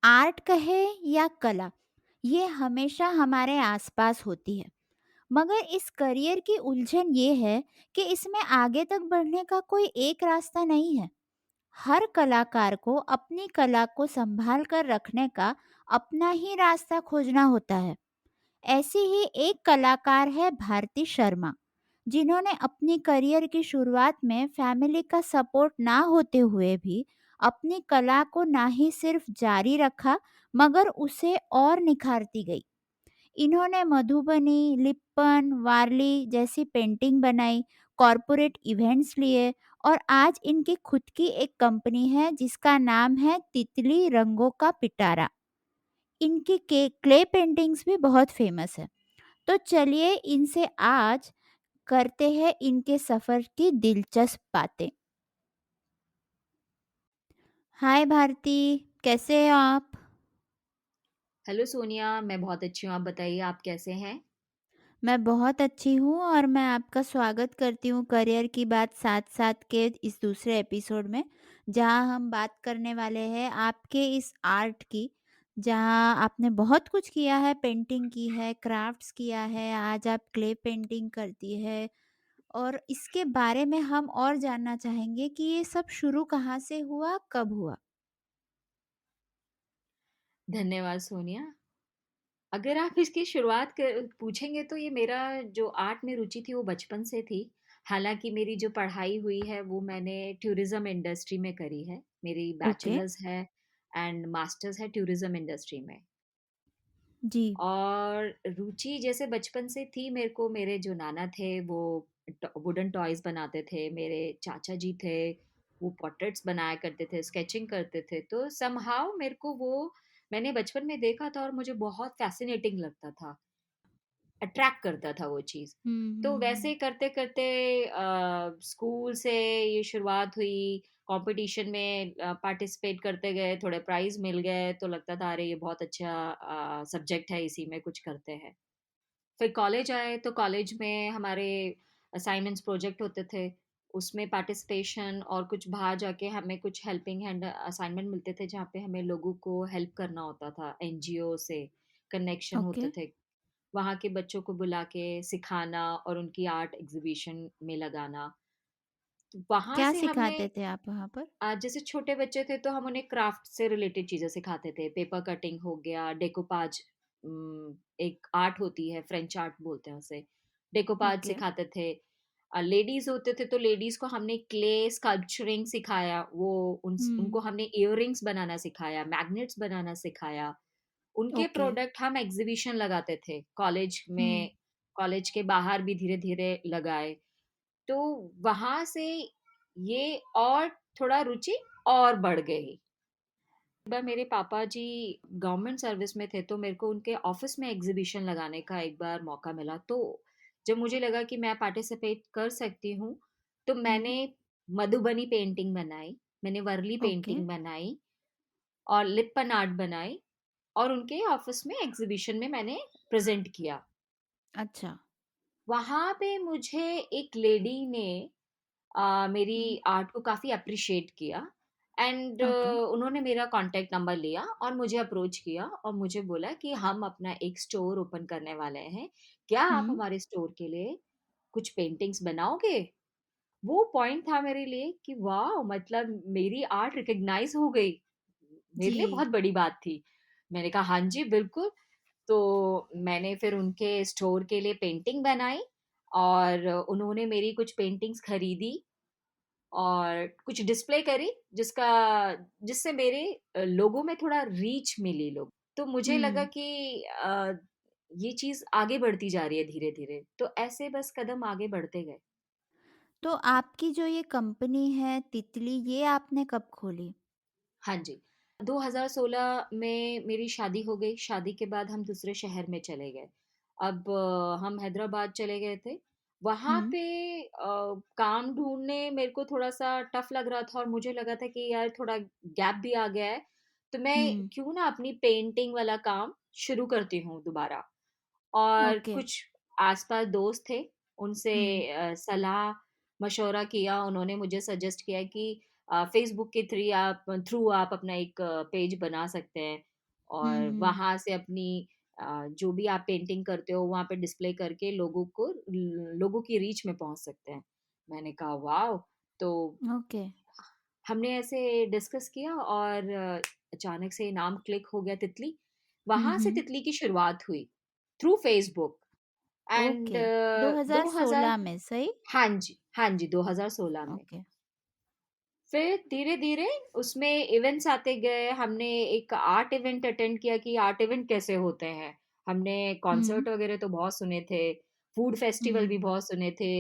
Art कहे या कला, ये हमेशा हमारे आसपास होती है। मगर इस करियर की उलझन ये है कि इसमें आगे तक बढ़ने का कोई एक रास्ता नहीं है। हर कलाकार को अपनी कला को संभाल कर रखने का अपना ही रास्ता खोजना होता है। ऐसी ही एक कलाकार है भारती शर्मा, जिन्होंने अपनी करियर की शुरुआत में फैमिली का सपोर्ट ना होते हुए भी अपनी कला को ना ही सिर्फ जारी रखा, मगर उसे और निखारती गई। इन्होंने मधुबनी, लिप्पन, वारली जैसी पेंटिंग बनाई, कॉरपोरेट इवेंट्स लिए और आज इनकी खुद की एक कंपनी है जिसका नाम है तितली रंगों का पिटारा। इनकी के क्ले पेंटिंग्स भी बहुत फेमस है। तो चलिए इनसे आज करते हैं इनके सफ़र की दिलचस्प बातें। हाय भारती, कैसे हो आप? हेलो सोनिया, मैं बहुत अच्छी हूँ। आप बताइए, आप कैसे हैं? मैं बहुत अच्छी हूँ और मैं आपका स्वागत करती हूँ करियर की बात साथ साथ के इस दूसरे एपिसोड में, जहाँ हम बात करने वाले हैं आपके इस आर्ट की, जहाँ आपने बहुत कुछ किया है, पेंटिंग की है, क्राफ्ट्स किया है, आज आप क्ले पेंटिंग करती है। और इसके बारे में हम और जानना चाहेंगे कि ये सब शुरू कहाँ से हुआ, कब हुआ? धन्यवाद सोनिया। अगर आप इसकी शुरुआत पूछेंगे तो ये मेरा जो आर्ट में रुचि थी वो बचपन से थी। हालांकि मेरी जो पढ़ाई हुई है वो मैंने टूरिज्म इंडस्ट्री में करी है। मेरी ओके। बैचलर्स है एंड मास्टर्स है टूरिज्म इंडस्ट्री में। जी। और रुचि जैसे बचपन से थी मेरे को। मेरे जो नाना थे वो वुडन टॉयज बनाते थे। मेरे चाचा जी थे, वो पोर्ट्रेट्स बनाया करते थे, स्केचिंग करते थे। तो समहाउ मेरे को वो मैंने बचपन में देखा था और मुझे बहुत फैसिनेटिंग लगता था, अट्रैक्ट करता था वो चीज़। तो वैसे करते करते स्कूल से ये शुरुआत हुई। कंपटीशन में पार्टिसिपेट करते गए, थोड़े प्राइज मिल गए तो लगता था अरे ये बहुत अच्छा सब्जेक्ट है, इसी में कुछ करते हैं। फिर कॉलेज आए तो कॉलेज में हमारे असाइनमेंट्स प्रोजेक्ट होते थे, उसमें पार्टिसिपेशन और कुछ बाहर जाके हमें कुछ हेल्पिंग हैंड असाइनमेंट मिलते थे जहाँ पे हमें लोगों को हेल्प करना होता था। एनजीओ से कनेक्शन ओके। होते थे, वहाँ के बच्चों को बुला के सिखाना और उनकी आर्ट एग्जीबिशन में लगाना। तो वहाँ क्या से हमने सिखाते थे आप वहाँ पर? जैसे छोटे बच्चे थे तो हम उन्हें क्राफ्ट से रिलेटेड चीजें सिखाते थे। पेपर कटिंग हो गया, डेकोपाज, एक आर्ट होती है, फ्रेंच आर्ट बोलते हैं उसे, डेकोपाज ओके। सिखाते थे। लेडीज होते थे तो लेडीज को हमने क्ले स्कल्पचरिंग सिखाया, वो हुँ। उनको हमने इयररिंग्स बनाना सिखाया, मैग्नेट्स बनाना सिखाया। उनके ओके। प्रोडक्ट हम एग्जीबिशन लगाते थे कॉलेज हुँ। में, कॉलेज के बाहर भी धीरे धीरे लगाए। तो वहां से ये और थोड़ा रुचि और बढ़ गई। एक बार मेरे पापा जी गवर्नमेंट सर्विस में थे तो मेरे को उनके ऑफिस में एग्जीबिशन लगाने का एक बार मौका मिला। तो जब मुझे लगा कि मैं पार्टिसिपेट कर सकती हूँ तो हुँ। मैंने मधुबनी पेंटिंग बनाई, मैंने वर्ली ओके। पेंटिंग बनाई और लिप्पन आर्ट बनाई और उनके ऑफिस में एग्जीबिशन में मैंने प्रेजेंट किया। अच्छा। वहां पे मुझे एक लेडी ने मेरी हुँ। आर्ट को काफ़ी अप्रिशिएट किया एंड ओके। उन्होंने मेरा कांटेक्ट नंबर लिया और मुझे अप्रोच किया और मुझे बोला कि हम अपना एक स्टोर ओपन करने वाले हैं, क्या आप हुँ। हमारे स्टोर के लिए कुछ पेंटिंग्स बनाओगे? वो पॉइंट था मेरे लिए कि वाह, मतलब मेरी आर्ट रिकग्नाइज हो गई, मेरे लिए जी। बहुत बड़ी बात थी। मैंने कहा हाँ जी बिल्कुल। तो मैंने फिर उनके स्टोर के लिए पेंटिंग बनाई और उन्होंने मेरी कुछ पेंटिंग्स खरीदी और कुछ डिस्प्ले करी, जिसका जिससे मेरे लोगों में थोड़ा रीच मिली लोग। तो मुझे लगा हुँ। कि ये चीज़ आगे बढ़ती जा रही है धीरे-धीरे, तो ऐसे बस कदम आगे बढ़ते गए। तो आपकी जो ये कंपनी है तितली, ये आपने कब खोली? हाँ जी, 2016 में मेरी शादी हो गई, शादी के बाद हम दूसरे शहर में चले गए। अब हम हैदराबाद चले गए थे। वहाँ हुँ। पे काम ढूँढने मेरे को थोड़ा-सा टफ लग रहा था और मुझे लगा था कि यार थोड़ा गैप भी आ गया है, तो मैं हुँ। क्यों ना अपनी पेंटिंग वाला काम शुरू करती हूँ दोबारा। और ओके। कुछ आस-पास दोस्त थे, उनसे हुँ। सलाह-मशवरा किया। उन्होंने मुझे सजेस्ट किया कि फ़ेसबुक के थ्रू आप अपना एक पेज बना सकते हैं। हुँ, और हुँ। वहाँ से अपनी जो भी आप पेंटिंग करते हो वहाँ पे डिस्प्ले करके लोगों की रीच में पहुँच सकते हैं। मैंने कहा वाओ! तो ओके। हमने ऐसे डिस्कस किया और अचानक से नाम क्लिक हो गया तितली। हुँ, वहाँ से हुँ। तितली की शुरुआत हुई थ्रू फेसबुक एंड ओके। 2000 2016 में, सही? हाँ जी, 2016 में। ओके। फिर धीरे-धीरे उसमें इवेंट्स आते गए, हमने एक आर्ट इवेंट अटेंड किया कि आर्ट इवेंट कैसे होते हैं। हमने हुँ, कॉन्सर्ट वगैरह तो बहुत सुने थे, फूड फेस्टिवल हुँ, भी बहुत सुने थे।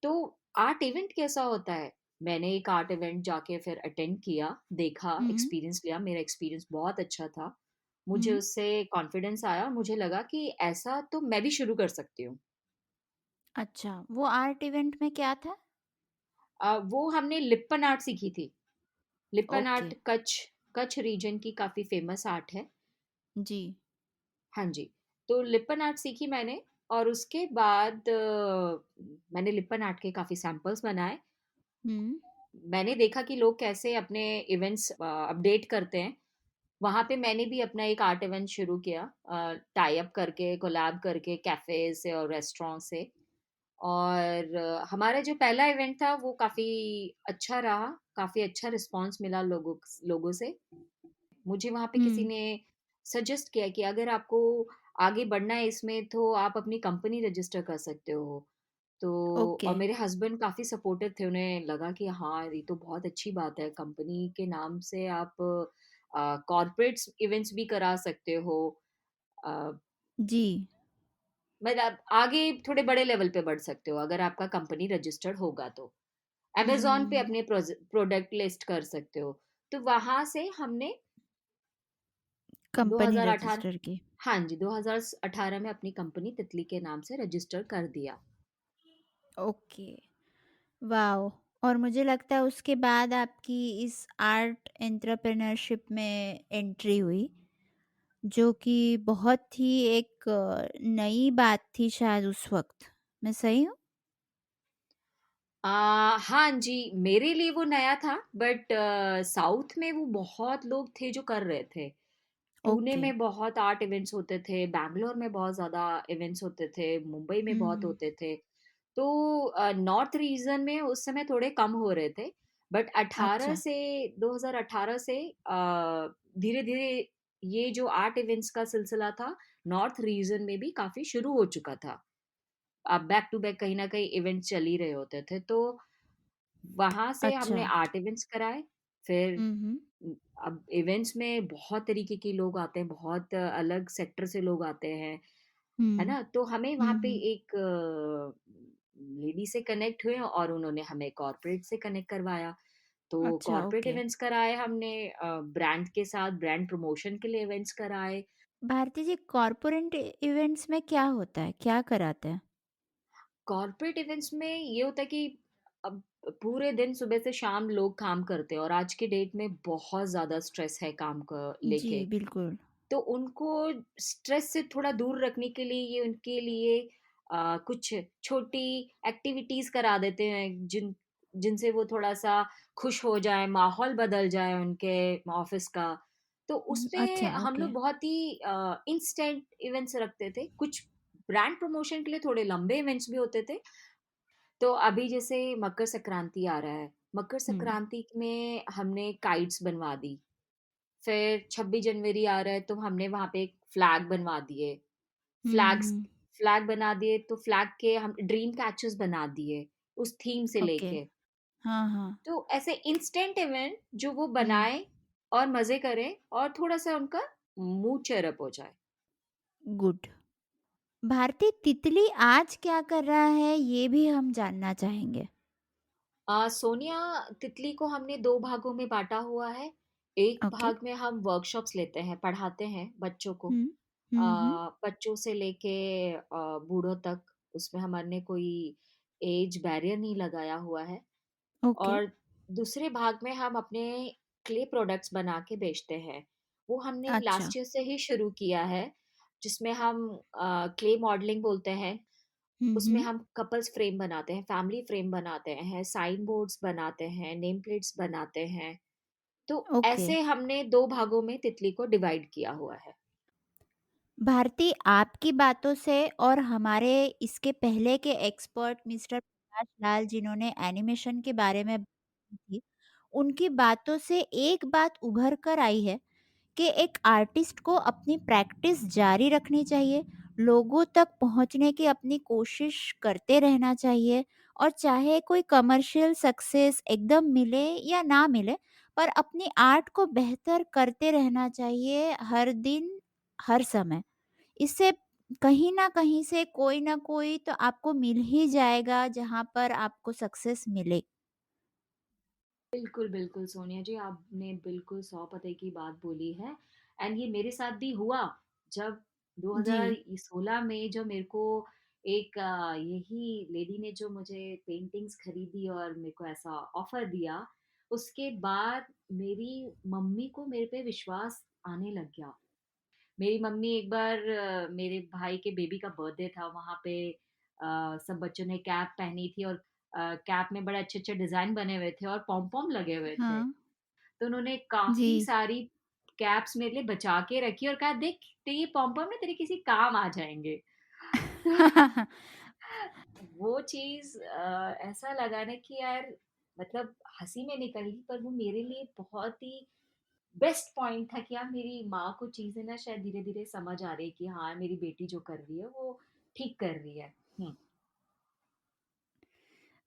तो आर्ट इवेंट कैसा होता है? मैंने एक आर्ट इवेंट जाके फिर अटेंड किया, देखा, हुँ, एक्सपीरियंस लिया, मेरा एक्सपीरियंस बहुत अच्छा था। मुझे हुँ। उससे कॉन्फिडेंस आया, मुझे लगा कि ऐसा तो मैं भी शुरू कर सकती हूँ। अच्छा, वो आर्ट इवेंट में क्या था? वो हमने लिप्पन आर्ट सीखी थी। Lippan okay, art Kutch Kutch region की काफ़ी फ़ेमस आर्ट है। जी। हाँ जी, तो लिप्पन आर्ट सीखी मैंने और उसके बाद मैंने लिप्पन आर्ट के काफ़ी सैंपल्स बनाए। हुँ, मैंने देखा कि लोग कैसे अपने इवेंट्स अपडेट करते हैं। वहाँ पे मैंने भी अपना एक आर्ट इवेंट शुरू किया टाई अप करके, कोलैब करके कैफ़े से और रेस्टोरेंट से। और हमारा जो पहला इवेंट था वो काफ़ी अच्छा रहा, काफ़ी अच्छा रिस्पॉन्स मिला लोगों से। मुझे वहाँ पे किसी हुँ। ने सजेस्ट किया कि अगर आपको आगे बढ़ना है इसमें तो आप अपनी कंपनी रजिस्टर कर सकते हो। तो ओके। और मेरे हस्बैंड काफ़ी सपोर्टिव थे, उन्हें लगा कि हाँ, ये तो बहुत अच्छी बात है, कंपनी के नाम से आप कॉर्पोरेट्स इवेंट्स भी करा सकते हो। अ, जी। मतलब आगे थोड़े बड़े लेवल पे बढ़ सकते हो अगर आपका कंपनी रजिस्टर्ड होगा तो। हुँ, अमेज़न हुँ, पे हुँ। अपने प्रोडक्ट लिस्ट कर सकते हो। तो वहाँ से हमने कंपनी 2018 रजिस्टर की। हाँ जी, 2018 में अपनी कंपनी तितली के नाम से रजिस्टर कर दिया। Okay, wow! और मुझे लगता है उसके बाद आपकी इस आर्ट एंटरप्रेन्योरशिप में एंट्री हुई, जो कि बहुत ही एक नई बात थी शायद उस वक़्त। मैं सही हूँ? हाँ जी, मेरे लिए वो नया था बट साउथ में वो बहुत लोग थे जो कर रहे थे। पुणे ओके। में बहुत आर्ट इवेंट्स होते थे, बैंगलोर में बहुत ज़्यादा इवेंट्स होते थे, मुंबई में हुँ, बहुत हुँ। होते थे। तो नॉर्थ रीजन में उस समय थोड़े कम हो रहे थे बट 18 अच्छा, से 2018 से धीरे-धीरे ये जो आर्ट इवेंट्स का सिलसिला था, नॉर्थ रीजन में भी काफ़ी शुरू हो चुका था। अब बैक टू बैक कहीं न कहीं इवेंट्स चल ही रहे होते थे, तो वहाँ से अच्छा। हमने आर्ट इवेंट्स कराए। फिर हुँ, हुँ। अब इवेंट्स में बहुत तरीके के लोग आते हैं, बहुत अलग सेक्टर से लोग आते हैं, है हुँ। ना? तो हमें वहाँ हुँ, पे हुँ। एक लेडी से कनेक्ट हुए और उन्होंने हमें कॉर्पोरेट से कनेक्ट करवाया। तो अच्छा, कॉर्पोरेट ओके। इवेंट्स कराए हमने ब्रांड के साथ ब्रांड प्रमोशन के लिए इवेंट्स कराए। भारती जी, कॉर्पोरेट इवेंट्स में क्या होता है? क्या कराते हैं? कॉर्पोरेट इवेंट्स में ये होता है कि अब पूरे दिन सुबह से शाम लोग काम करते हैं और आज की डेट में बहुत ज़्यादा स्ट्रेस है काम को जी, लेके। बिल्कुल। तो उनको स्ट्रेस से थोड़ा दूर रखने के लिए ये उनके लिए कुछ छोटी एक्टिविटीज़ करा देते हैं जिनसे वो थोड़ा-सा खुश हो जाएँ, माहौल बदल जाए उनके ऑफ़िस का। तो उसमें अच्छा, हम ओके। लोग बहुत ही इंस्टेंट इवेंट्स रखते थे। कुछ ब्रांड प्रमोशन के लिए थोड़े लंबे इवेंट्स भी होते थे। तो अभी जैसे मकर संक्रांति आ रहा है, मकर हुँ। संक्रांति में हमने काइट्स बनवा दी। फिर 26 जनवरी आ रहा है तो हमने वहाँ पे एक फ्लैग बनवा दिए। हुँ, फ्लैग्स हुँ। फ्लैग बना दिए तो फ्लैग के हम ड्रीम कैचेस बना दिए, उस थीम से ओके। लेके। हाँ, हाँ। तो ऐसे इंस्टेंट इवेंट जो वो हुँ, बनाएँ और मज़े करें और थोड़ा-सा उनका मूड चीयर अप हो जाए। गुड। भारती, तितली आज क्या कर रहा है, ये भी हम जानना चाहेंगे। सोनिया तितली को हमने 2 भागों में बाँटा हुआ है। एक ओके। भाग में हम वर्कशॉप्स लेते हैं, पढ़ाते हैं बच्चों को। हुँ। हुँ, हुँ। बच्चों से लेके बूढ़ों तक, उसमें हमने कोई एज बैरियर नहीं लगाया हुआ है। ओके। और दूसरे भाग में हम अपने क्ले प्रोडक्ट्स बना के बेचते हैं। वो हमने अच्छा। लास्ट ईयर से ही शुरू किया है, जिसमें हम क्ले मॉडलिंग बोलते हैं। हुँ, उसमें हुँ। हम कपल्स फ्रेम बनाते हैं, फैमिली फ्रेम बनाते हैं, साइन बोर्ड्स बनाते हैं, नेम प्लेट्स बनाते हैं। तो ओके। ऐसे हमने 2 भागों में तितली को डिवाइड किया हुआ है। भारती, आपकी बातों से और हमारे इसके पहले के एक्सपर्ट मिस्टर प्रकाश लाल जिन्होंने एनिमेशन के बारे में बात की थी, उनकी बातों से एक बात उभर कर आई है कि एक आर्टिस्ट को अपनी प्रैक्टिस जारी रखनी चाहिए, लोगों तक पहुंचने की अपनी कोशिश करते रहना चाहिए, और चाहे कोई कमर्शियल सक्सेस एकदम मिले या ना मिले, पर अपनी आर्ट को बेहतर करते रहना चाहिए हर दिन, हर समय। इससे कहीं न कहीं से कोई न कोई तो आपको मिल ही जाएगा जहाँ पर आपको सक्सेस मिले। बिल्कुल, बिल्कुल सोनिया जी, आपने बिल्कुल 100 पते की बात बोली है एंड ये मेरे साथ भी हुआ। जब जी। 2016 में जो मेरे को एक यही लेडी ने जो मुझे पेंटिंग्स खरीदी और मेरे को ऐसा ऑफ़र दिया, उसके बाद मेरी मम्मी को मेरे पे विश्वास आने लग गया। मेरी मम्मी एक बार मेरे भाई के बेबी का बर्थडे था, वहाँ पे सब बच्चों ने कैप पहनी थी और कैप में बड़े अच्छे-अच्छे डिज़ाइन बने हुए थे और पॉम-पॉम लगे हुए थे। हाँ। तो उन्होंने जी। काफ़ी सारी कैप्स मेरे लिए बचा के रखी और कहा, "देख, ये पॉम-पॉम ना तेरे किसी काम आ जाएँगे।" तो वो चीज़ ऐसा लगा ना कि यार मतलब हँसी में निकल गई, पर वो मेरे लिए बहुत ही बेस्ट पॉइंट था कि यार मेरी माँ को चीज़ें ना शायद धीरे-धीरे समझ आ रही है कि हाँ, मेरी बेटी जो कर रही है वो ठीक कर रही है। हुँ।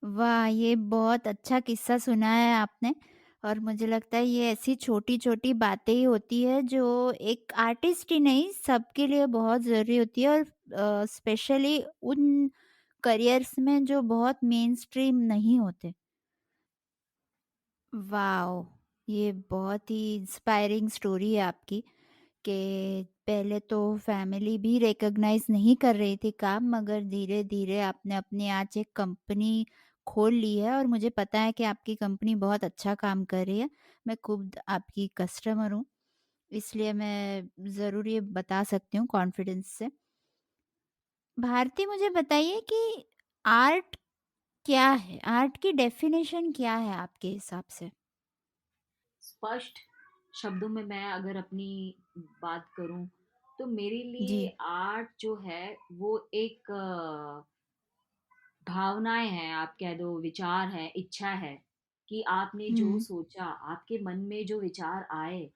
वाह! ये बहुत अच्छा किस्सा सुना है आपने, और मुझे लगता है ये ऐसी छोटी-छोटी बातें ही होती है जो एक आर्टिस्ट ही नहीं, सबके लिए बहुत ज़रूरी होती है, और स्पेशली उन करियर्स में जो बहुत मेनस्ट्रीम नहीं होते। वॉव! ये बहुत ही इंस्पायरिंग स्टोरी है आपकी, कि पहले तो फैमिली भी रिकॉग्नाइज नहीं कर रही थी काम, मगर धीरे-धीरे आपने अपनी आज एक कंपनी खोल ली है, और मुझे पता है कि आपकी कंपनी बहुत अच्छा काम कर रही है। मैं खुद आपकी कस्टमर हूँ, इसलिए मैं ज़रूर ये बता सकती हूँ कॉन्फिडेंस से। भारती, मुझे बताइए कि आर्ट क्या है? आर्ट की डेफिनेशन क्या है आपके हिसाब से? स्पष्ट शब्दों में मैं अगर अपनी बात करूँ, तो मेरे लिए जी। आर्ट जो है वो एक भावनाएँ हैं, आप कह दो विचार है, इच्छा है कि आपने जो हुँ, सोचा, आपके मन में जो विचार आए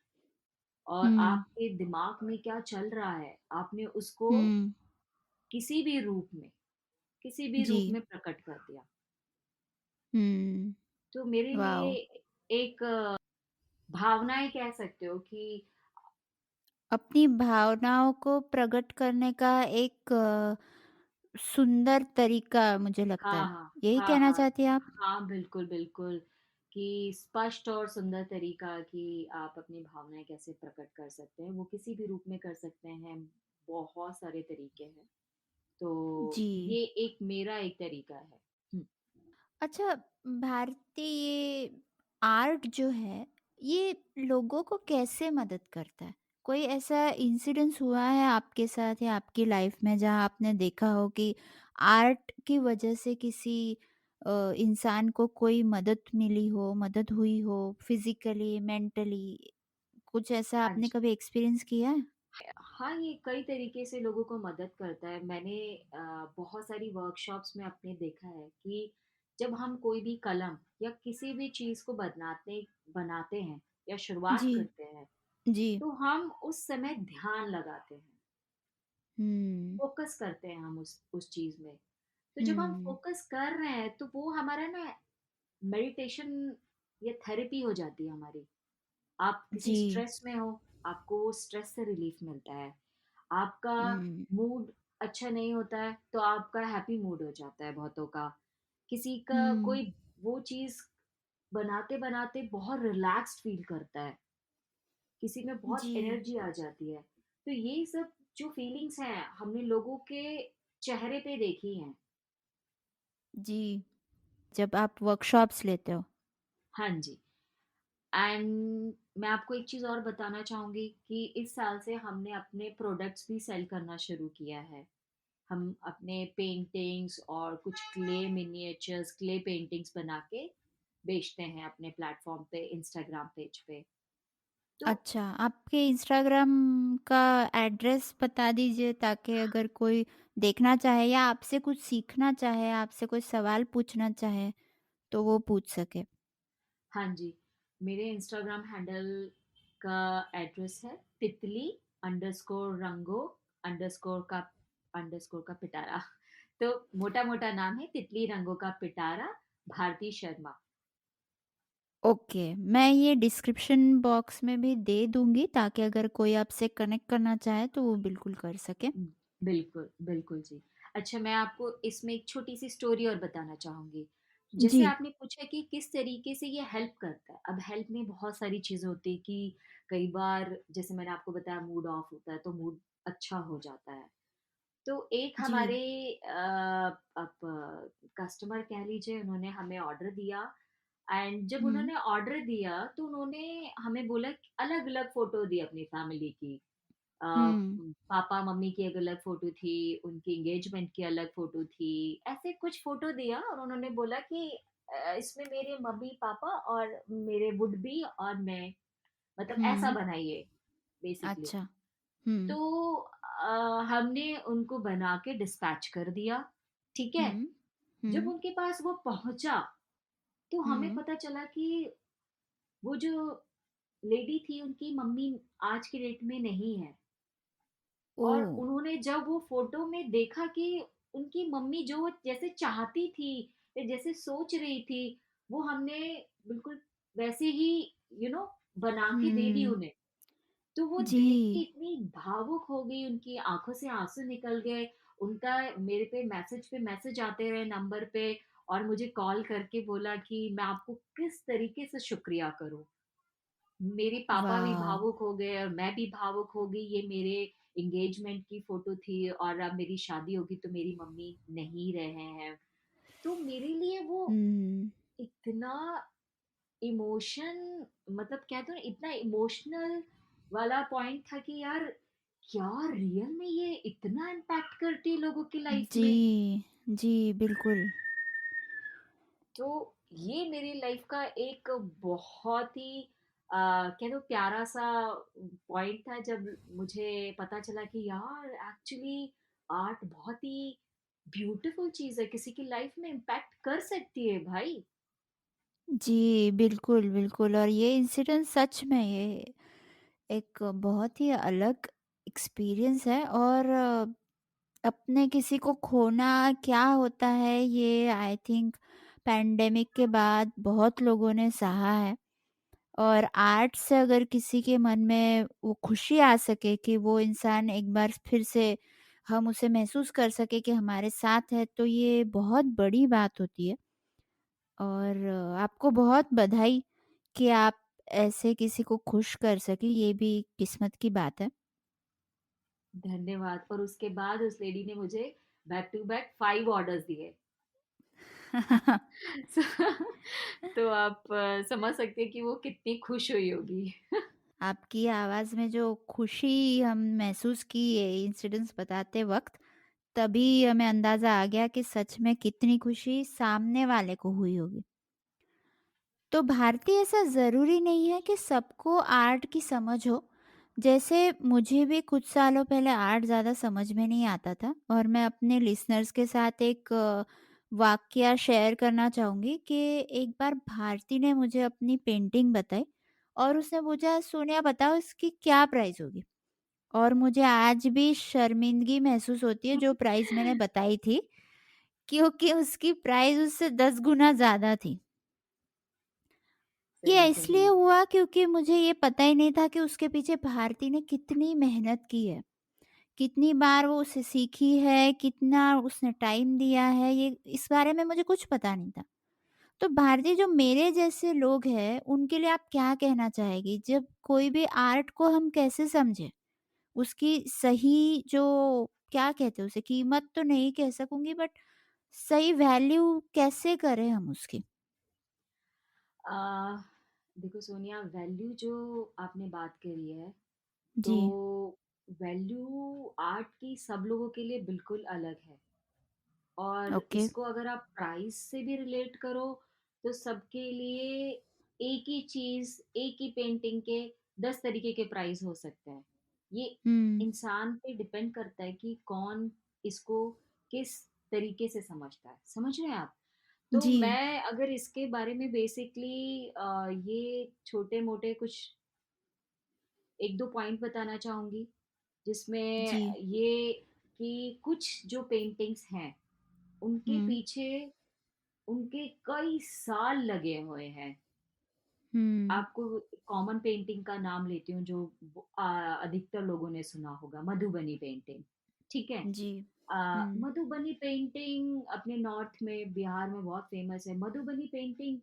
और हुँ, आपके दिमाग में क्या चल रहा है, आपने उसको हुँ। किसी भी रूप में किसी भी जी। रूप में प्रकट कर दिया। हुँ। तो मेरे लिए वाओ! एक भावनाएँ कह सकते हो कि अपनी भावनाओं को प्रकट करने का एक सुंदर तरीका मुझे लगता हाँ, है। हाँ। यही हाँ, कहना हाँ। चाहती हैं आप? हाँ, बिल्कुल, बिल्कुल कि स्पष्ट और सुंदर तरीका कि आप अपनी भावनाएँ कैसे प्रकट कर सकते हैं, वो किसी भी रूप में कर सकते हैं, बहुत सारे तरीके हैं। तो जी। ये एक मेरा एक तरीका है। हुँ। अच्छा, भारतीय ये आर्ट जो है, ये लोगों को कैसे मदद करता है? कोई ऐसा इंसिडेंस हुआ है आपके साथ या आपकी लाइफ में जहाँ आपने देखा हो कि आर्ट की वजह से किसी इंसान को कोई मदद मिली हो, मदद हुई हो, फिज़िकली, मेंटली, कुछ ऐसा हाँ आपने जी। कभी एक्सपीरियंस किया है? हाँ, ये कई तरीके से लोगों को मदद करता है। मैंने बहुत सारी वर्कशॉप्स में अपने देखा है कि जब हम कोई भी कलम या किसी भी चीज़ को बनाते बनाते हैं या शुरुआत जी, करते हैं, जी। तो हम उस समय ध्यान लगाते हैं, हुँ, फ़ोकस करते हैं हम उस चीज़ में। तो जब हम हुँ। फ़ोकस कर रहे हैं, तो वो हमारा ना मेडिटेशन या थेरेपी हो जाती है हमारी। आप किसी जी। स्ट्रेस में हो, आपको स्ट्रेस से रिलीफ मिलता है। आपका हुँ, मूड अच्छा नहीं होता है, तो आपका हैप्पी मूड हो जाता है बहुतों का। किसी का हुँ। कोई वो चीज़ बनाते-बनाते बहुत रिलैक्स्ड फ़ील करता है, किसी में बहुत जी, एनर्जी आ जाती है। तो ये सब जो फीलिंग्स हैं, हमने लोगों के चेहरे पे देखी हैं। जी। जब आप वर्कशॉप्स लेते हो? हाँ जी। एंड मैं आपको एक चीज़ और बताना चाहूँगी कि इस साल से हमने अपने प्रोडक्ट्स भी सेल करना शुरू किया है। हम अपने पेंटिंग्स और कुछ क्ले मिनिएचर्स, क्ले पेंटिंग्स बना के बेचते हैं अपने प्लेटफ़ॉर्म पे, इंस्टाग्राम पेज पे। तो अच्छा, आपके इंस्टाग्राम का एड्रेस बता दीजिए ताकि अगर कोई देखना चाहे या आपसे कुछ सीखना चाहे, आपसे कोई सवाल पूछना चाहे, तो वो पूछ सके। हाँ जी, मेरे इंस्टाग्राम हैंडल का एड्रेस है तितली अंडरस्कोर रंगो अंडरस्कोर का पिटारा। तो मोटा-मोटा नाम है तितली रंगो का पिटारा भारती शर्मा। ओके, मैं ये डिस्क्रिप्शन बॉक्स में भी दे दूँगी ताकि अगर कोई आपसे कनेक्ट करना चाहे तो वो बिल्कुल कर सके। बिल्कुल, बिल्कुल जी। अच्छा, मैं आपको इसमें एक छोटी-सी स्टोरी और बताना चाहूँगी। जी। जैसे आपने पूछा कि किस तरीके से ये हेल्प करता है। अब हेल्प में बहुत सारी चीज़ें होती हैं कि कई बार जैसे मैंने आपको बताया मूड ऑफ होता है तो मूड अच्छा हो जाता है। तो एक जी। हमारे अब कस्टमर कह लीजिए, उन्होंने हमें ऑर्डर दिया एंड जब हुँ, उन्होंने ऑर्डर दिया तो उन्होंने हमें बोला कि अलग-अलग फ़ोटो दी अपनी फैमिली की। अ, हुँ, पापा मम्मी की एक अलग फ़ोटो थी, उनकी एंगेजमेंट की अलग फ़ोटो थी, ऐसे कुछ फ़ोटो दिया और उन्होंने बोला कि इसमें मेरे मम्मी-पापा और मेरे वुड-बी और मैं, मतलब ऐसा हुँ। बनाइए बेसिकली। अच्छा। हुँ, तो हमने उनको बना के डिस्पैच कर दिया, ठीक है? हुँ, जब हुँ, उनके पास वो पहुँचा, तो हमें हुँ। पता चला कि वो जो लेडी थी, उनकी मम्मी आज की डेट में नहीं है। और ओह! उन्होंने जब वो फ़ोटो में देखा कि उनकी मम्मी जो जैसे चाहती थी या जैसे सोच रही थी, वो हमने बिल्कुल वैसे ही बना के दे दी हुँ, उन्हें। तो वो देख के जी, इतनी भावुक हो गई, उनकी आँखों से आँसू निकल गए। उनका मेरे पे मैसेज आते रहे नंबर पे और मुझे कॉल करके बोला कि मैं आपको किस तरीके से शुक्रिया करूँ। मेरे पापा भी वॉव! भावुक हो गए और मैं भी भावुक हो गई। ये मेरे एंगेजमेंट की फ़ोटो थी और अब मेरी शादी होगी तो मेरी मम्मी नहीं रहे हैं। तो मेरे लिए वो हुँ, इतना इमोशन, मतलब कहते हैं ना, इतना इमोशनल वाला पॉइंट था कि यार, क्या रियल में ये इतना इम्पैक्ट करती है लोगों की लाइफ जी, में। जी, बिल्कुल। तो ये मेरी लाइफ का एक बहुत ही कह दो प्यारा सा पॉइंट था जब मुझे पता चला कि यार एक्चुअली आर्ट बहुत ही ब्यूटीफुल चीज है, किसी की लाइफ में इम्पैक्ट कर सकती है भाई। जी, बिल्कुल, बिल्कुल और ये इंसिडेंट सच में ये एक बहुत ही अलग एक्सपीरियंस है और अपने किसी को खोना क्या होता है ये आई थिंक पैंडेमिक के बाद बहुत लोगों ने सहा है और आर्ट से अगर किसी के मन में वो खुशी आ सके कि वो इंसान एक बार फिर से हम उसे महसूस कर सके कि हमारे साथ है तो ये बहुत बड़ी बात होती है और आपको बहुत बधाई कि आप ऐसे किसी को खुश कर सके ये भी किस्मत की बात है। धन्यवाद। और उसके बाद उस लेडी ने मुझे बैक टू बैक 5 ऑर्डर्स दिए। तो आप समझ सकते हैं कि वो कितनी खुश हुई होगी। आपकी आवाज़ में जो खुशी हम महसूस की ये इंसिडेंट्स बताते वक़्त, तभी हमें अंदाज़ा आ गया कि सच में कितनी खुशी सामने वाले को हुई होगी। तो भारतीय ऐसा ज़रूरी नहीं है कि सबको आर्ट की समझ हो। जैसे मुझे भी कुछ सालों पहले आर्ट ज़्यादा समझ में नहीं आता था और मैं अपने लिसनर्स के साथ एक वाकया शेयर करना चाहूँगी कि एक बार भारती ने मुझे अपनी पेंटिंग बताई और उसने पूछा सोनिया बताओ इसकी क्या प्राइस होगी? और मुझे आज भी शर्मिंदगी महसूस होती है जो प्राइस मैंने बताई थी, क्योंकि उसकी प्राइस उससे 10 गुना ज़्यादा थी। ये सही, इसलिए सही। हुआ क्योंकि मुझे ये पता ही नहीं था कि उसके पीछे भारती ने कितनी मेहनत की है, कितनी बार वो उसे सीखी है, कितना उसने टाइम दिया है, ये इस बारे में मुझे कुछ पता नहीं था। तो भारती जो मेरे जैसे लोग हैं, उनके लिए आप क्या कहना चाहेंगी? जब कोई भी आर्ट को हम कैसे समझें? उसकी सही जो क्या कहते हैं उसे कीमत तो नहीं कह सकूँगी बट सही वैल्यू कैसे करें हम उसकी? अ, देखो सोनिया, वैल्यू जो आपने बात करी है, तो जी, वैल्यू आर्ट की सब लोगों के लिए बिल्कुल अलग है। और ओके। इसको अगर आप प्राइस से भी रिलेट करो, तो सबके लिए एक ही चीज़, एक ही पेंटिंग के 10 तरीके के प्राइस हो सकते हैं। ये हुँ, इंसान पे डिपेंड करता है कि कौन इसको किस तरीके से समझता है। समझ रहे हैं आप? तो जी, मैं अगर इसके बारे में बेसिकली ये छोटे-मोटे कुछ 1-2 पॉइंट बताना चाहूँगी, जिसमें जी, ये कि कुछ जो पेंटिंग्स हैं, उनके हुँ, पीछे उनके कई साल लगे हुए हैं। हुँ, आपको कॉमन पेंटिंग का नाम लेती हूँ जो अधिकतर लोगों ने सुना होगा, मधुबनी पेंटिंग। ठीक है। जी, हुँ, मधुबनी पेंटिंग अपने नॉर्थ में, बिहार में बहुत फेमस है। मधुबनी पेंटिंग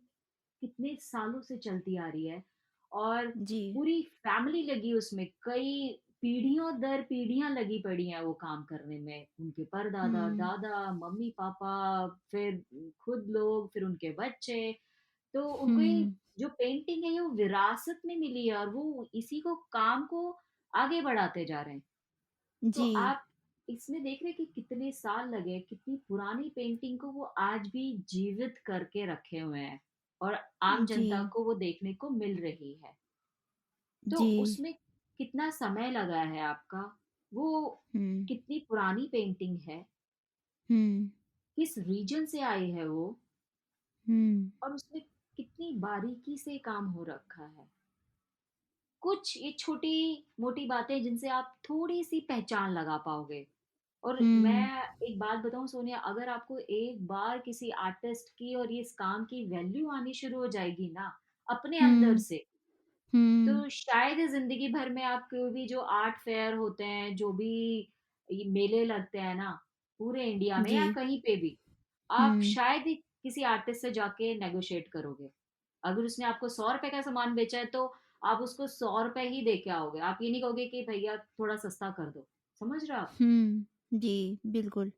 कितने सालों से चलती आ रही है और जी, पूरी फैमिली लगी उसमें, कई पीढ़ियों दर पीढ़ियां लगी पड़ी हैं वो काम करने में, उनके परदादा हुँ, दादा मम्मी पापा, फिर खुद लोग, फिर उनके बच्चे। तो उनको ये हुँ, जो पेंटिंग है ये वो विरासत में मिली है और वो इसी को काम को आगे बढ़ाते जा रहे हैं। तो जी, आप इसमें देख रहे हैं कि कितने साल लगे, कितनी पुरानी पेंटिंग को वो आज भी जीवित करके रखे हुए हैं और आम जी, जनता को वो देखने को मिल रही है। तो जी, उसमें कितना समय लगा है आपका, वो हुँ, कितनी पुरानी पेंटिंग है, हुँ, किस रीजन से आई है वो, हुँ, और उसमें कितनी बारीकी से काम हो रखा है। कुछ ये छोटी मोटी बातें जिनसे आप थोड़ी सी पहचान लगा पाओगे। और मैं हुँ, एक बात बताऊं सोनिया, अगर आपको एक बार किसी आर्टिस्ट की और ये इस काम की वैल्यू आनी शुरू हो जाएगी ना अपने अंदर हुँ, से, हुँ, तो शायद जिंदगी भर में आप कोई भी जो आर्ट फेयर होते हैं, जो भी ये मेले लगते हैं ना, पूरे इंडिया में जी, या कहीं पे भी, आप हुँ, शायद ही किसी आर्टिस्ट से जाके नेगोशिएट करोगे। अगर उसने आपको 100 रुपए का सामान बेचा है तो आप उसको 100 रुपए ही दे के आओगे, आप ये नहीं कहोगे कि भैया थोड़ा सस्ता कर दो। समझ रहे हो आप? हुँ, जी, बिल्कुल,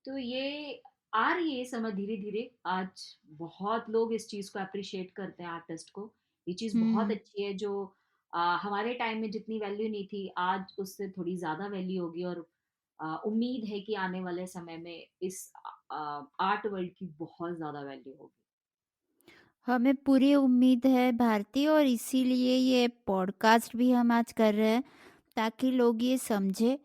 तो ये आ रही है समझ धीरे धीरे। आज बहुत लोग इस चीज को अप्रिशिएट करते हैं, आर्टिस्ट को। ये चीज बहुत हुँ, अच्छी है जो हमारे टाइम में जितनी वैल्यू नहीं थी, आज उससे थोड़ी ज्यादा वैल्यू होगी। और उम्मीद है कि आने वाले समय में इस आर्ट वर्ल्ड की बहुत ज्यादा वैल्यू होगी। हमें पूरी उम्मीद है भारती, और इसीलिए ये पॉडकास्ट भी हम आज कर रहे हैं, ताकि लोग ये समझें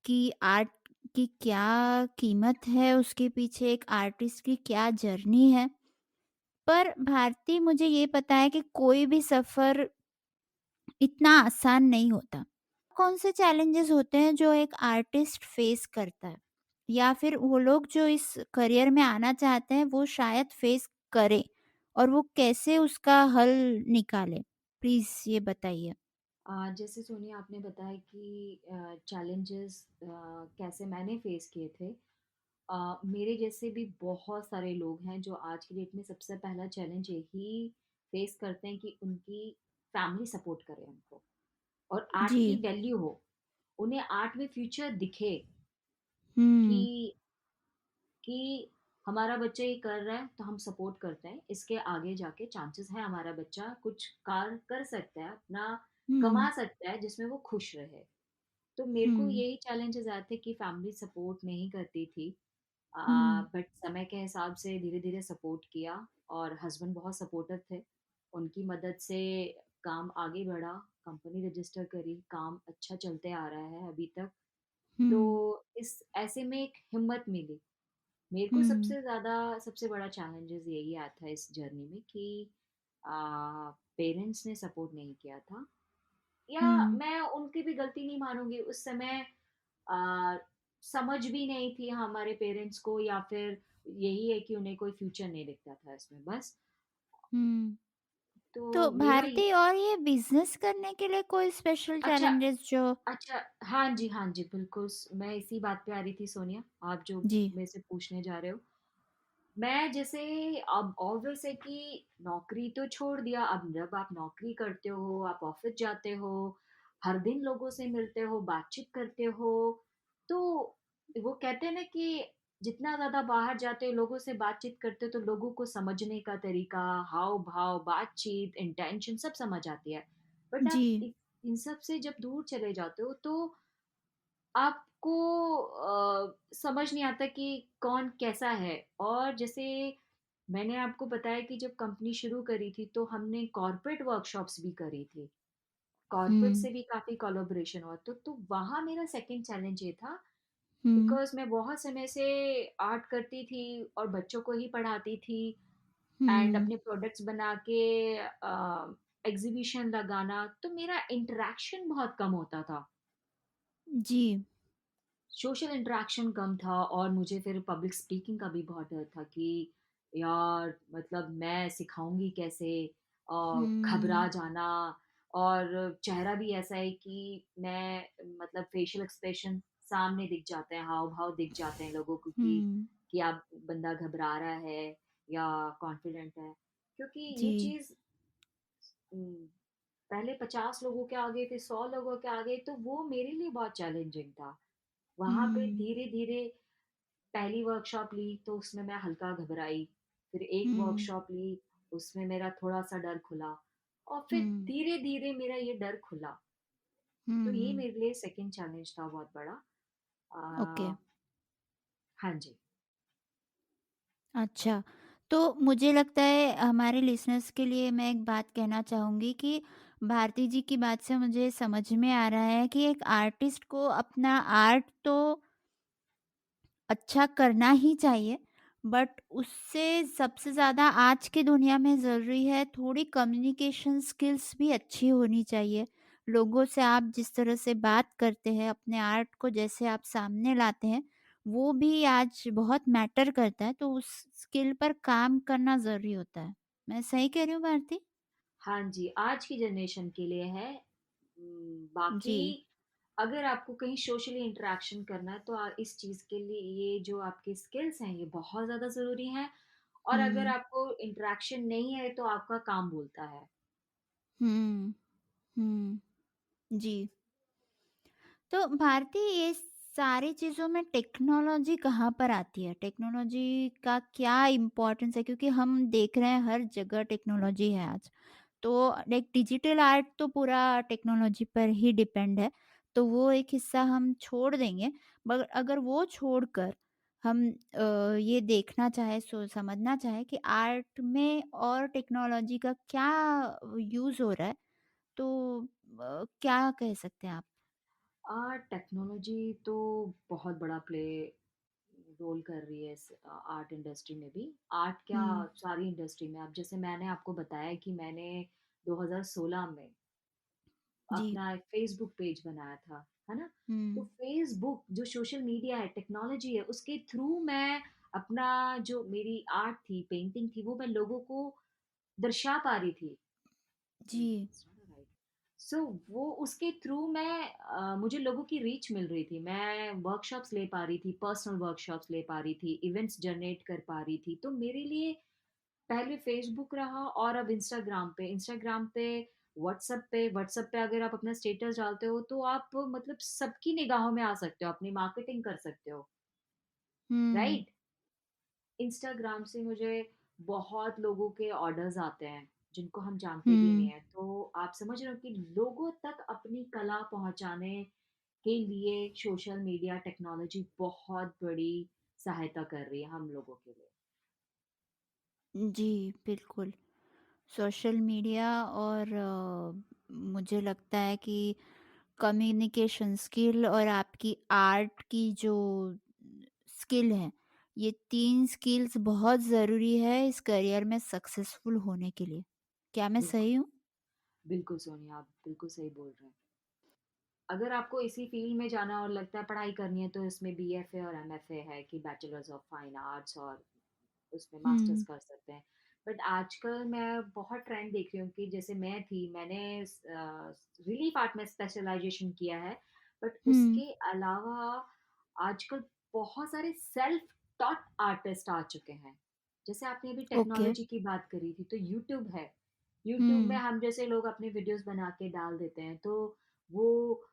कि आर्ट की क्या कीमत है, उसके पीछे एक आर्टिस्ट की क्या जर्नी है। पर भारती, मुझे ये पता है कि कोई भी सफ़र इतना आसान नहीं होता। कौन से चैलेंजेस होते हैं जो एक आर्टिस्ट फेस करता है, या फिर वो लोग जो इस करियर में आना चाहते हैं वो शायद फेस करें, और वो कैसे उसका हल निकाले? प्लीज ये बताइए। जैसे सोनिया आपने बताया कि चैलेंजेस कैसे मैंने फेस किए थे। मेरे जैसे भी बहुत सारे लोग हैं जो आज की डेट में सबसे पहला चैलेंज यही फेस करते हैं कि उनकी फैमिली सपोर्ट करे उनको, और आर्ट जी। की वैल्यू हो, उन्हें आर्ट में फ्यूचर दिखे हम्म। कि कि हमारा बच्चा ये कर रहा है तो हम सपोर्ट करते हैं, इसके आगे जाके चांसेस है हमारा बच्चा कुछ कार कर सकता है, अपना हम्म। कमा सकता है जिसमें वो खुश रहे। तो मेरे को हम्म। यही चैलेंजेस आए थे कि फैमिली सपोर्ट नहीं करती थी। हम्म। बट समय के हिसाब से धीरे धीरे सपोर्ट किया, और हस्बैंड बहुत सपोर्टिव थे। उनकी मदद से काम आगे बढ़ा, कंपनी रजिस्टर करी, काम अच्छा चलते आ रहा है अभी तक। तो हम्म। इस ऐसे में एक हिम्मत मिली। मेरे को हम्म। सबसे ज़्यादा सबसे बड़ा चैलेंजेस यही आया था इस जर्नी में कि पेरेंट्स ने सपोर्ट नहीं किया था, या हम्म। मैं उनकी भी गलती नहीं मानूंगी। उस समय आ, समझ भी नहीं थी हमारे पेरेंट्स को, या फिर यही है कि उन्हें कोई फ्यूचर नहीं दिखता था इसमें बस। हम्म। तो तो मेरा ये भारती, और ये बिजनेस करने के लिए कोई स्पेशल अच्छा चैलेंजेस जो? अच्छा, हाँ जी बिल्कुल, मैं इसी बात पे आ रही थी सोनिया, आप जो जी। मेरे से पूछने जा रहे हो। मैं जैसे, अब ऑब्वियस है कि नौकरी तो छोड़ दिया। अब जब आप नौकरी करते हो, आप ऑफिस जाते हो, हर दिन लोगों से मिलते हो, बातचीत करते हो, तो वो कहते हैं ना कि जितना ज्यादा बाहर जाते हो, लोगों से बातचीत करते हो, तो लोगों को समझने का तरीका, हाव भाव, बातचीत, इंटेंशन सब समझ आती है। बट जी। आप इन सब से जब दूर चले जाते हो तो आपको समझ नहीं आता कि कौन कैसा है। और जैसे मैंने आपको बताया कि जब कंपनी शुरू करी थी तो हमने कॉर्पोरेट वर्कशॉप्स भी करी थी। कॉर्पोरेट हुँ, से भी काफ़ी कोलैबोरेशन हुआ तो वहाँ मेरा सेकंड चैलेंज ये था हुँ, बिकॉज़ मैं बहुत समय से आर्ट करती थी और बच्चों को ही पढ़ाती थी एंड हुँ, अपने प्रोडक्ट्स बना के एग्ज़िबिशन लगाना, तो मेरा इंटरैक्शन बहुत कम होता था। जी, सोशल इंटरैक्शन कम था और मुझे फिर पब्लिक स्पीकिंग का भी बहुत डर था कि यार मतलब मैं सिखाऊँगी कैसे? घबरा हुँ, जाना और चेहरा भी ऐसा है कि मैं मतलब फेशियल एक्सप्रेशन सामने दिख जाते हैं, हाव-भाव दिख जाते हैं लोगों को हुँ, कि आप बंदा घबरा रहा है या कॉन्फिडेंट है। क्योंकि ये जी, चीज़ उम, पहले 50 लोगों के आगे फिर 100 लोगों के आगे तो वो मेरे लिए बहुत चैलेंजिंग था। वहाँ पे हुँ, धीरे-धीरे पहली वर्कशॉप ली तो उसमें मैं हल्का घबराई, फिर एक हुँ, वर्कशॉप ली, उसमें मेरा थोड़ा-सा डर खुला और फिर हुँ, धीरे-धीरे मेरा ये डर खुला। तो ये हुँ, मेरे लिए सेकंड चैलेंज था बहुत बड़ा। ओके, हाँ जी। अच्छा। तो मुझे लगता है हमारे लिसनर्स के लिए मैं एक बात कहना चाहूँगी कि भारती जी की बात से मुझे समझ में आ रहा है कि एक आर्टिस्ट को अपना आर्ट तो अच्छा करना ही चाहिए, बट उससे सबसे ज़्यादा आज की दुनिया में ज़रूरी है थोड़ी कम्युनिकेशन स्किल्स भी अच्छी होनी चाहिए। लोगों से आप जिस तरह से बात करते हैं, अपने आर्ट को जैसे आप सामने लाते हैं, वो भी आज बहुत मैटर करता है, तो उस स्किल पर काम करना ज़रूरी होता है। मैं सही कह रही हूँ भारती? हाँ जी, आज की जनरेशन के लिए है। जी। बाकी अगर आपको कहीं सोशली इंटरैक्शन करना है तो इस चीज़ के लिए ये जो आपके स्किल्स हैं ये बहुत ज़्यादा ज़रूरी हैं और अगर हुँ, आपको इंटरैक्शन नहीं है तो आपका काम बोलता है। हुँ, हुँ। जी। तो भारती ये सारी चीज़ों में टेक्नोलॉजी कहाँ पर आती है? टेक्नोलॉजी का क्या इम्पोर्टेंस है? क्योंकि हम देख रहे हैं हर जगह टेक्नोलॉजी है आज। तो लाइक डिजिटल आर्ट तो पूरा टेक्नोलॉजी पर ही डिपेंड है, तो वो एक हिस्सा हम छोड़ देंगे। मगर अगर वो छोड़कर हम ये देखना चाहें, समझना चाहें कि आर्ट में और टेक्नोलॉजी का क्या यूज़ हो रहा है, तो क्या कह सकते हैं आप? टेक्नोलॉजी तो बहुत बड़ा रोल कर रही है इस आर्ट इंडस्ट्री में भी। आर्ट क्या हुँ, सारी इंडस्ट्री में अब जैसे मैंने आपको बताया कि मैंने 2016 में जी। अपना एक फ़ेसबुक पेज बनाया था, है ना? तो हुँ, फ़ेसबुक जो सोशल मीडिया है, टेक्नोलॉजी है, उसके थ्रू मैं अपना जो मेरी आर्ट थी, पेंटिंग थी, वो मैं लोगों को दर्शा पा रही थी। जी। सो वो उसके थ्रू मुझे लोगों की रीच मिल रही थी। मैं वर्कशॉप्स ले पा रही थी, पर्सनल वर्कशॉप्स ले पा रही थी, इवेंट्स जनरेट कर पा रही थी। तो मेरे लिए पहले फ़ेसबुक रहा और अब इंस्टाग्राम पे, व्हाट्सएप पे अगर आप अपना स्टेटस डालते हो तो आप मतलब सबकी निगाहों में आ सकते हो, अपनी मार्केटिंग कर सकते हो, हुँ, राइट? इंस्टाग्राम से मुझे बहुत लोगों के ऑर्डर्स आते हैं, जिनको हम जानते भी नहीं हुँ। हैं। तो आप समझ रहे हो कि लोगों तक अपनी कला पहुँचाने के लिए सोशल मीडिया टेक्नोलॉजी बहुत बड़ी सहायता कर रही है हम लोगों के लिए। जी, बिल्कुल। सोशल मीडिया और मुझे लगता है कि कम्युनिकेशन स्किल और आपकी आर्ट की जो स्किल है, ये 3 स्किल्स बहुत ज़रूरी है इस करियर में सक्सेसफुल होने के लिए। क्या मैं बिल्कुल, सही हूँ? बिल्कुल सोनिया, आप बिल्कुल सही बोल रहे हैं। अगर आपको इसी फ़ील्ड में जाना और लगता है पढ़ाई करनी है तो इसमें बीएफए और एमएफए है कि बैचलर्स ऑफ फाइन आर्ट्स और उसमें मास्टर्स हुँ, कर सकते हैं। बट आजकल मैं बहुत ट्रेंड देख रही हूँ कि जैसे मैंने रिलीफ आर्ट में स्पेशलाइज़ेशन किया है, बट हुँ, उसके अलावा आजकल बहुत सारे सेल्फ टॉट आर्टिस्ट आ चुके हैं। जैसे आपने अभी ओके। टेक्नोलॉजी की बात करी थी, तो यूट्यूब है। यूट्यूब में हुँ, हम जैसे लोग अपने वीडियोज़ बना के डाल देते हैं, तो वो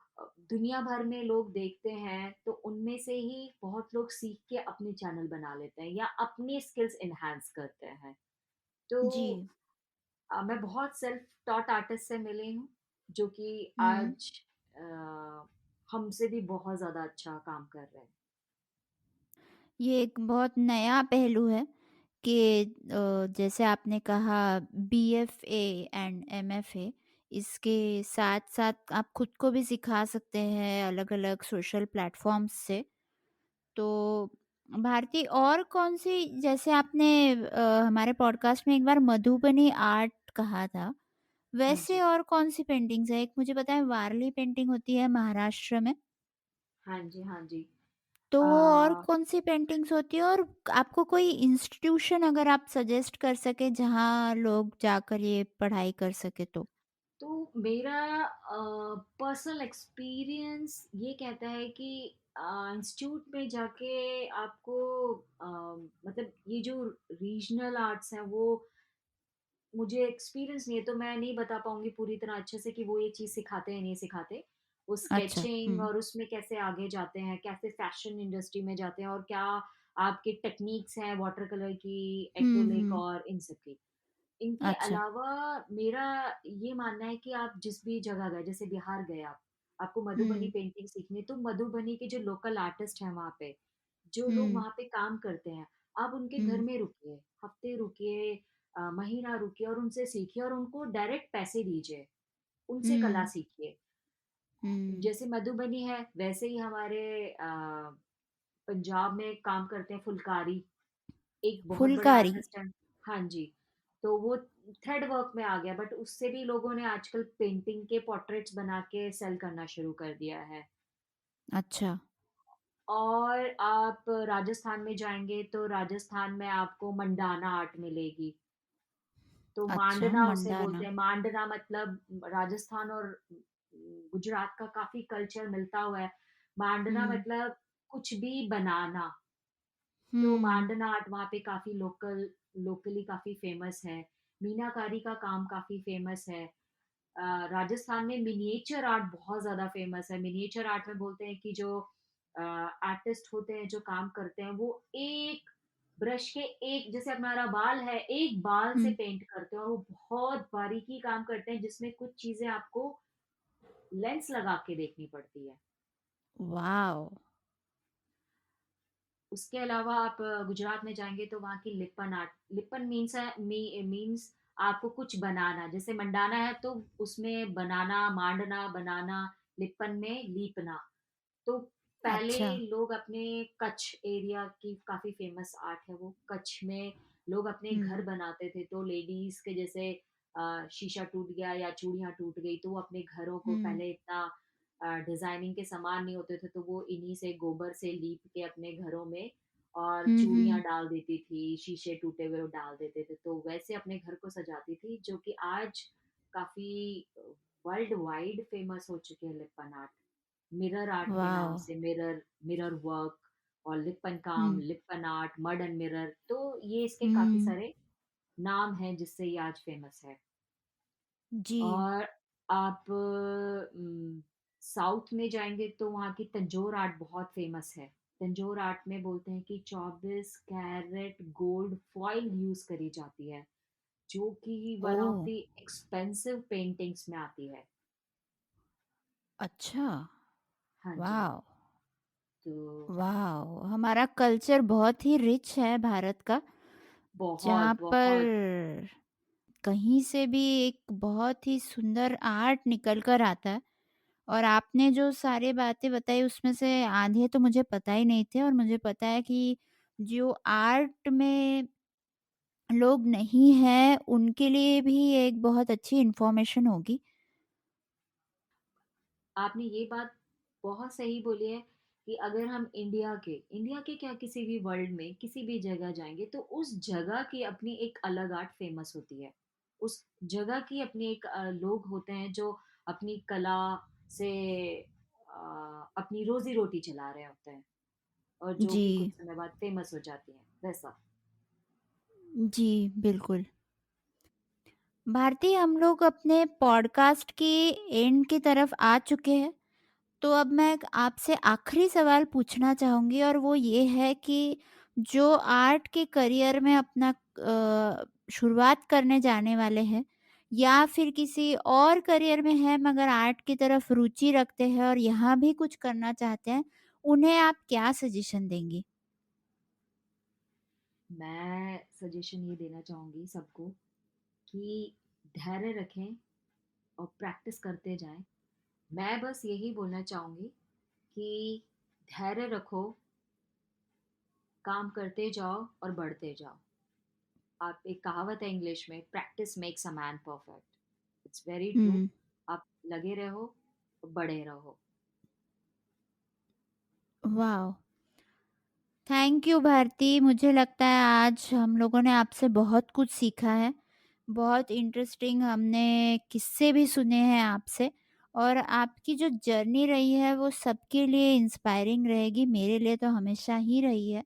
दुनिया भर में लोग देखते हैं, तो उनमें से ही बहुत लोग सीख के अपने चैनल बना लेते हैं या अपनी स्किल्स एनहांस करते हैं। तो जी। मैं बहुत सेल्फ टॉट आर्टिस्ट से मिली हूँ, जो कि हुँ। आज अ, हमसे भी बहुत ज़्यादा अच्छा काम कर रहे हैं। ये एक बहुत नया पहलू है कि जैसे आपने कहा बीएफए एंड एमएफए, इसके साथ-साथ आप खुद को भी सिखा सकते हैं अलग-अलग सोशल प्लेटफ़ॉर्म्स से। तो भारती और कौन-सी, जैसे आपने हमारे पॉडकास्ट में एक बार मधुबनी आर्ट कहा था, हाँ वैसे जी। और कौन-सी पेंटिंग्स है? एक मुझे पता है वारली पेंटिंग होती है महाराष्ट्र में, हाँ जी, हाँ जी। तो अ, वो और कौन-सी पेंटिंग्स होती है? और आपको कोई इंस्टीट्यूशन अगर आप सजेस्ट कर सकें जहाँ लोग जाकर ये पढ़ाई कर सकें तो? तो मेरा पर्सनल एक्सपीरियंस ये कहता है कि इंस्टीट्यूट में जाके आपको अ, मतलब ये जो रीजनल आर्ट्स हैं वो मुझे एक्सपीरियंस नहीं है, तो मैं नहीं बता पाऊँगी पूरी तरह अच्छे से कि वो ये चीज़ सिखाते हैं, नहीं सिखाते। वो अच्छा। स्केचिंग हुँ। और उसमें कैसे आगे जाते हैं, कैसे फैशन इंडस्ट्री में जाते हैं और क्या आपकी टेक्नीक्स हैं वाटर कलर की, हुँ, एक्रिलिक हुँ। और इन सब की। इनके अच्छा, अलावा मेरा ये मानना है कि आप जिस भी जगह गए, जैसे बिहार गए आप, आपको मधुबनी हुँ, पेंटिंग सीखनी है, तो मधुबनी के जो लोकल आर्टिस्ट हैं वहाँ पे, जो लोग हुँ, वहाँ पे काम करते हैं, आप उनके घर हुँ, में रुकिए, हफ्ते रुकिए, महीना रुकिए और उनसे सीखिए और उनको डायरेक्ट पैसे दीजिए, उनसे कला हुँ, सीखिए। हुँ। जैसे मधुबनी है, वैसे ही हमारे पंजाब में काम करते हैं फुलकारी, एक बहुत बड़े फुलकारी। आर्टिस्ट हैं। हाँ जी, तो वो थ्रेड वर्क में आ गया बट उससे भी लोगों ने आजकल पेंटिंग के पोर्ट्रेट्स बना के सेल करना शुरू कर दिया है। अच्छा, और आप राजस्थान में जाएँगे तो राजस्थान में आपको मंडाना आर्ट मिलेगी। तो अच्छा मांडना उसे बोलते मंडाना। हैं, मांडना मतलब राजस्थान और गुजरात का काफ़ी कल्चर मिलता हुआ है। मांडना हुँ, मतलब कुछ भी बनाना। तो हुँ, मांडना आर्ट वहाँ पे काफ़ी लोकली काफ़ी फ़ेमस है। मीनाकारी का काम काफ़ी फ़ेमस है। राजस्थान में मिनिएचर आर्ट बहुत ज़्यादा फ़ेमस है। मिनिएचर आर्ट में बोलते हैं कि जो आर्टिस्ट होते हैं, जो काम करते हैं, वो एक ब्रश के एक जैसे हमारा बाल है, एक बाल से हुँ। पेंट करते हैं और वो बहुत बारीकी काम करते हैं, जिसमें कुछ चीज़ें आपको लेंस लगा के देखनी पड़ती है। वॉव! उसके अलावा आप गुजरात में जाएँगे तो वहाँ की लिप्पन आर्ट लिप्पन मीन्स आपको कुछ बनाना, जैसे मंडाना है तो उसमें बनाना, मांडना, बनाना, लिप्पन में लीपना। तो पहले अच्छा। लोग अपने कच्छ एरिया की काफ़ी फ़ेमस आर्ट है वो, कच्छ में लोग अपने हुँ, घर बनाते थे, तो लेडीज़ के जैसे शीशा टूट गया या चूड़ियाँ टूट गई, तो वो अपने घरों को हुँ, पहले इतना डिज़ाइनिंग के सामान नहीं होते थे, तो वो इन्हीं से गोबर से लीप के अपने घरों में और हुँ, चूड़ियाँ हुँ। डाल देती थी, शीशे टूटे हुए वो डाल देते थे, तो वैसे अपने घर को सजाती थी, जो कि आज काफ़ी वर्ल्ड वाइड फ़ेमस हो चुके हैं लिप्पन आर्ट। मिरर आर्ट के नाम वॉव! से मिरर मिरर वर्क और लिप्पन काम, हुँ, Lippan art, mud and mirror, तो ये इसके काफ़ी हुँ। सारे नाम हैं जिससे ये आज फ़ेमस है। जी। और आप साउथ में जाएँगे तो वहाँ की तंजौर आर्ट बहुत फ़ेमस है। तंजौर आर्ट में बोलते हैं कि 24 कैरेट गोल्ड फॉइल यूज़ करी जाती है, जो कि one of oh! The expensive paintings में आती है। अच्छा, हाँ जी, वॉव! तो वॉव! हमारा कल्चर बहुत ही रिच है भारत का, जहाँ बहुत, बहुत पर कहीं से भी एक बहुत ही सुंदर आर्ट निकल कर आता है। और आपने जो सारी बातें बताई उसमें से आधे तो मुझे पता ही नहीं थे, और मुझे पता है कि जो आर्ट में लोग नहीं हैं उनके लिए भी एक बहुत अच्छी इन्फॉर्मेशन होगी। आपने ये बात बहुत सही बोली है कि अगर हम इंडिया के क्या किसी भी वर्ल्ड में किसी भी जगह जाएँगे तो उस जगह की अपनी एक अलग आर्ट फ़ेमस होती है। उस जगह की अपनी एक लोग होते हैं जो अपनी कला से अपनी रोज़ी-रोटी चला रहे होते हैं और जो जी, कि कुछ समय बाद फ़ेमस हो जाती हैं, वैसा। जी, बिल्कुल। भारती, हम लोग अपने पॉडकास्ट की एंड की तरफ आ चुके हैं। तो अब मैं एक आपसे आखिरी सवाल पूछना चाहूँगी, और वो ये है कि जो आर्ट के करियर में अपना शुरुआत करने जाने वाले हैं, या फिर किसी और करियर में हैं मगर आर्ट की तरफ रुचि रखते हैं और यहाँ भी कुछ करना चाहते हैं, उन्हें आप क्या सजेशन देंगी? मैं सजेशन ये देना चाहूँगी सबको कि धैर्य रखें और प्रैक्टिस करते जाएँ। मैं बस यही बोलना चाहूँगी कि धैर्य रखो, काम करते जाओ और बढ़ते जाओ। आप एक कहावत है इंग्लिश में, practice makes a man perfect. It's very true. हुँ। आप लगे रहो, बढ़े रहो। वॉव! Thank you Bharti. मुझे लगता है आज हम लोगों ने आपसे बहुत कुछ सीखा है। बहुत इंटरेस्टिंग हमने किस्से भी सुने हैं आपसे, और आपकी जो जर्नी रही है वो सबके लिए इंस्पायरिंग रहेगी, मेरे लिए तो हमेशा ही रही है।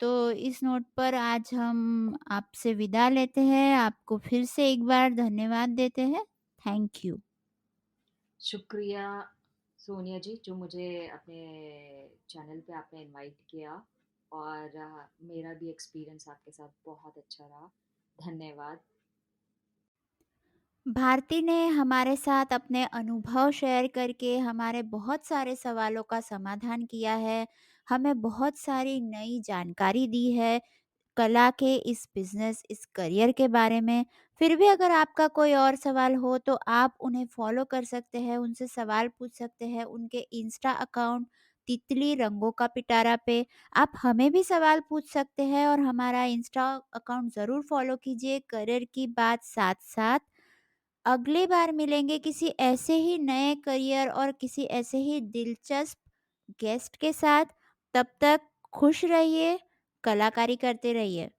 तो इस नोट पर आज हम आपसे विदा लेते हैं। आपको फिर से एक बार धन्यवाद देते हैं। Thank you. शुक्रिया सोनिया जी, जो मुझे अपने चैनल पे आपने इनवाइट किया, और मेरा भी एक्सपीरियंस आपके साथ बहुत अच्छा रहा। धन्यवाद। भारती ने हमारे साथ अपने अनुभव शेयर करके हमारे बहुत सारे सवालों का समाधान किया है। हमें बहुत सारी नई जानकारी दी है कला के इस बिज़नेस, इस करियर के बारे में। फिर भी अगर आपका कोई और सवाल हो तो आप उन्हें फ़ॉलो कर सकते हैं, उनसे सवाल पूछ सकते हैं, उनके इंस्टा अकाउंट तितली रंगों का पिटारा पे। आप हमें भी सवाल पूछ सकते हैं और हमारा इंस्टा अकाउंट ज़रूर फ़ॉलो कीजिए। करियर की बात साथ-साथ। अगली बार मिलेंगे किसी ऐसे ही नए करियर और किसी ऐसे ही दिलचस्प गेस्ट के साथ। तब तक खुश रहिए, कलाकारी करते रहिए।